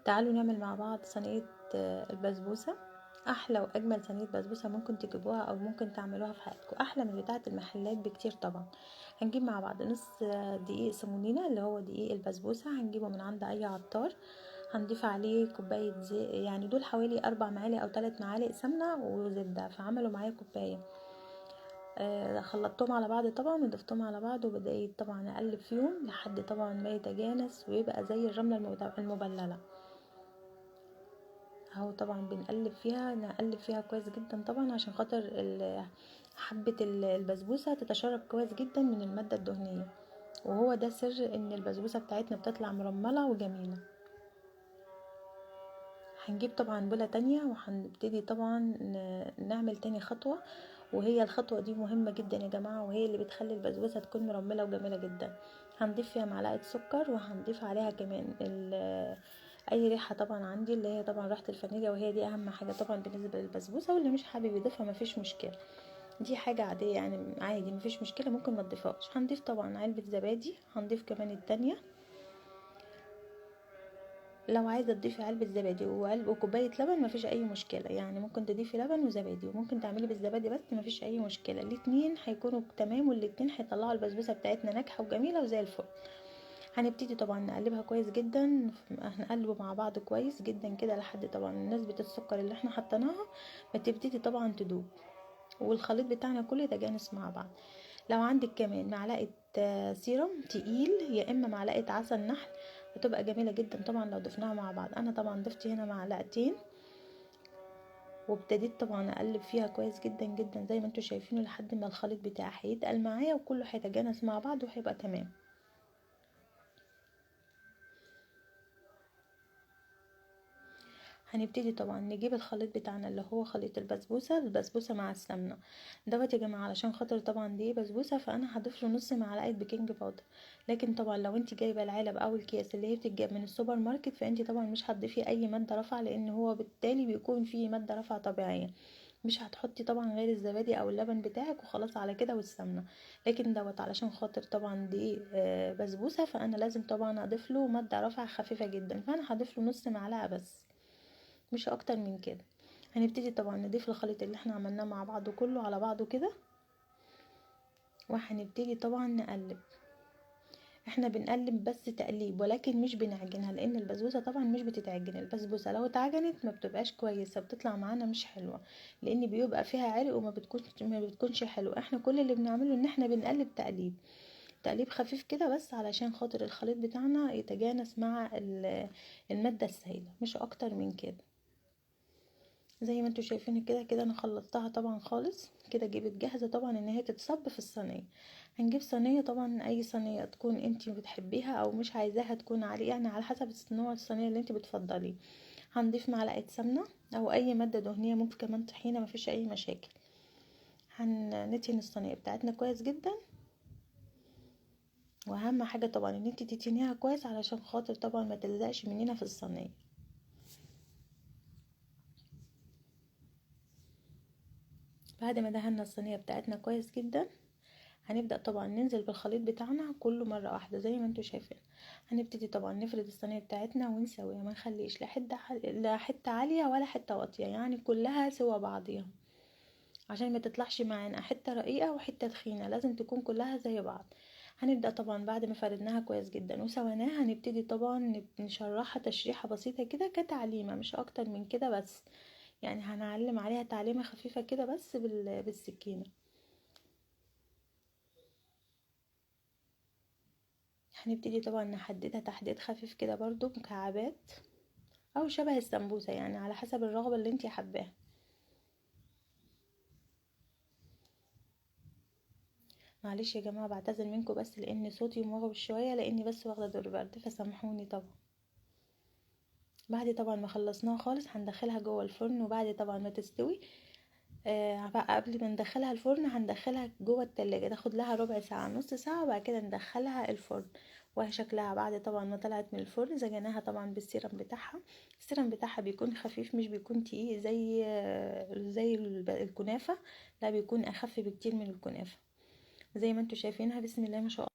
تعالوا نعمل مع بعض صينية البسبوسة. احلى واجمل صينية بسبوسة ممكن تجيبوها او ممكن تعملوها في حياتكم، احلى من بتاعة المحلات بكتير طبعا. هنجيب مع بعض نص دقيق سمونينا اللي هو دقيق البسبوسة، هنجيبه من عند اي عطار. هنضيف عليه كوباية يعني دول حوالي 4 معالق او 3 معالق سمنة وزبدة، فعملوا معايا كوباية. خلطتهم على بعض طبعا وضفتهم على بعض، وبدأت طبعا اقلب فيهم لحد طبعا ما يتجانس ويبقى زي الرملة المبللة اهو. طبعا بنقلب فيها، نقلب فيها كويس جدا طبعا عشان خاطر حبة البسبوسة تتشرب كويس جدا من المادة الدهنية، وهو ده سر ان البسبوسة بتاعتنا بتطلع مرملة وجميلة. هنجيب طبعا بولة تانية وهنبتدي طبعا نعمل تاني خطوة، وهي الخطوة دي مهمة جدا يا جماعة، وهي اللي بتخلي البسبوسة تكون مرملة وجميلة جدا. هنضيف فيها معلقة سكر، وهنضيف عليها كمان اي ريحة طبعا عندي اللي هي طبعا ريحة الفانيليا، وهي دي اهم حاجة طبعا بالنسبة للبسبوسة. واللي مش حابب يضيفها مفيش مشكلة، دي حاجة عادية يعني عادي مفيش مشكلة، ممكن ما تضيفهاش. هنضيف طبعا علبة زبادي، هنضيف كمان التانية. لو عايزه تضيفي علبه زبادي وكوبايه لبن مفيش اي مشكله، يعني ممكن تضيفي لبن وزبادي، وممكن تعملي بالزبادي بس مفيش اي مشكله، الاتنين هيكونوا تمام، والاتنين هيطلعوا البسبوسه بتاعتنا ناجحه وجميله وزي الفل. هنبتدي طبعا نقلبها كويس جدا، هنقلبه مع بعض كويس جدا كده لحد طبعا نسبه السكر اللي احنا حطيناها ما تبتدي طبعا تدوب، والخليط بتاعنا كله يتجانس مع بعض. لو عندك كمان معلقه سيرم تقيل يا اما معلقه عسل نحل هتبقى جميله جدا طبعا لو ضفناها مع بعض. انا طبعا ضفت هنا معلقتين، وابتديت طبعا اقلب فيها كويس جدا جدا زي ما انتم شايفينه لحد ما الخليط بتاعي هيتقل معايا وكله هيتجانس مع بعض وهيبقى تمام. هنبتدي طبعا نجيب الخليط بتاعنا اللي هو خليط البسبوسه مع السمنه دوت يا جماعه، علشان خاطر طبعا دي بسبوسه فانا هضيف له نص معلقه بيكنج باودر. لكن طبعا لو انت جايبه العلب او الكيس اللي هي بتتجاب من السوبر ماركت فانت طبعا مش هتضيفي اي ماده رافعه، لان هو بالتالي بيكون فيه ماده رافعه طبيعيه. مش هتحطي طبعا غير الزبادي او اللبن بتاعك وخلاص على كده والسمنه. لكن دوت علشان خاطر طبعا دي بسبوسه، فانا لازم طبعا اضيف له ماده رافعه خفيفه جدا، فانا هضيف له نص معلقه بس مش اكتر من كده. هنبتدي طبعا نضيف الخليط اللي احنا عملناه مع بعضه كله على بعضه كده، وهنبتدي طبعا نقلب. احنا بنقلب بس تقليب ولكن مش بنعجنها، لان البسبوسه طبعا مش بتتعجن. البسبوسه لو اتعجنت ما بتبقاش كويسه، بتطلع معانا مش حلوه، لان بيبقى فيها عرق وما بتكونش حلوه. احنا كل اللي بنعمله ان احنا بنقلب تقليب خفيف كده بس علشان خاطر الخليط بتاعنا يتجانس مع الماده السائله، مش اكتر من كده. زي ما انتوا شايفين كده كده انا خلطتها طبعا خالص كده، جبت جاهزه طبعا ان هي تتصب في الصينيه. هنجيب صينيه طبعا اي صينيه تكون انت بتحبيها او مش عايزاها تكون عاليه، يعني على حسب نوع الصينيه اللي انت بتفضليه. هنضيف معلقه سمنه او اي ماده دهنيه، ممكن كمان طحينه، مفيش اي مشاكل. هندهن الصينيه بتاعتنا كويس جدا، واهم حاجه طبعا ان انت تدهنيها كويس علشان خاطر طبعا ما تلزقش مننا في الصينيه. بعد ما دهنا الصينيه بتاعتنا كويس جدا هنبدأ طبعا ننزل بالخليط بتاعنا كله مرة واحدة زي ما انتوا شايفين. هنبتدي طبعا نفرد الصينية بتاعتنا ونسويها، ما نخليش لا حتة عالية ولا حتة واطية، يعني كلها سوا بعضيها عشان ما تطلعش معانا حتة رقيقة وحتة تخينة، لازم تكون كلها زي بعض. هنبدأ طبعا بعد ما فردناها كويس جدا وسويناها هنبتدي طبعا نشرحها تشريحة بسيطة كده كتعليمة مش اكتر من كده بس، يعني هنعلم عليها تعليمة خفيفة كده بس بالسكينة. هنبتدي طبعا نحددها تحديد خفيف كده برضو مكعبات او شبه السمبوسة، يعني على حسب الرغبة اللي انتي حباها. معلش يا جماعة بعتذر منكم بس لان صوتي موغب شوية، لاني بس واخدة دور برد فسامحوني طبعا. بعد طبعا ما خلصناها خالص هندخلها جوه الفرن، وبعد طبعا ما تستوي بقى قبل ما ندخلها الفرن هندخلها جوه التلاجة تاخد لها ربع ساعة نص ساعة، وبعد كده ندخلها الفرن. وشكلها بعد طبعا ما طلعت من الفرن زجناها طبعا بالسيرم بتاعها. السيرم بتاعها بيكون خفيف مش بيكون تقيل زي الكنافة، لا بيكون اخف بكتير من الكنافة زي ما انتوا شايفينها. بسم الله ما شاء الله.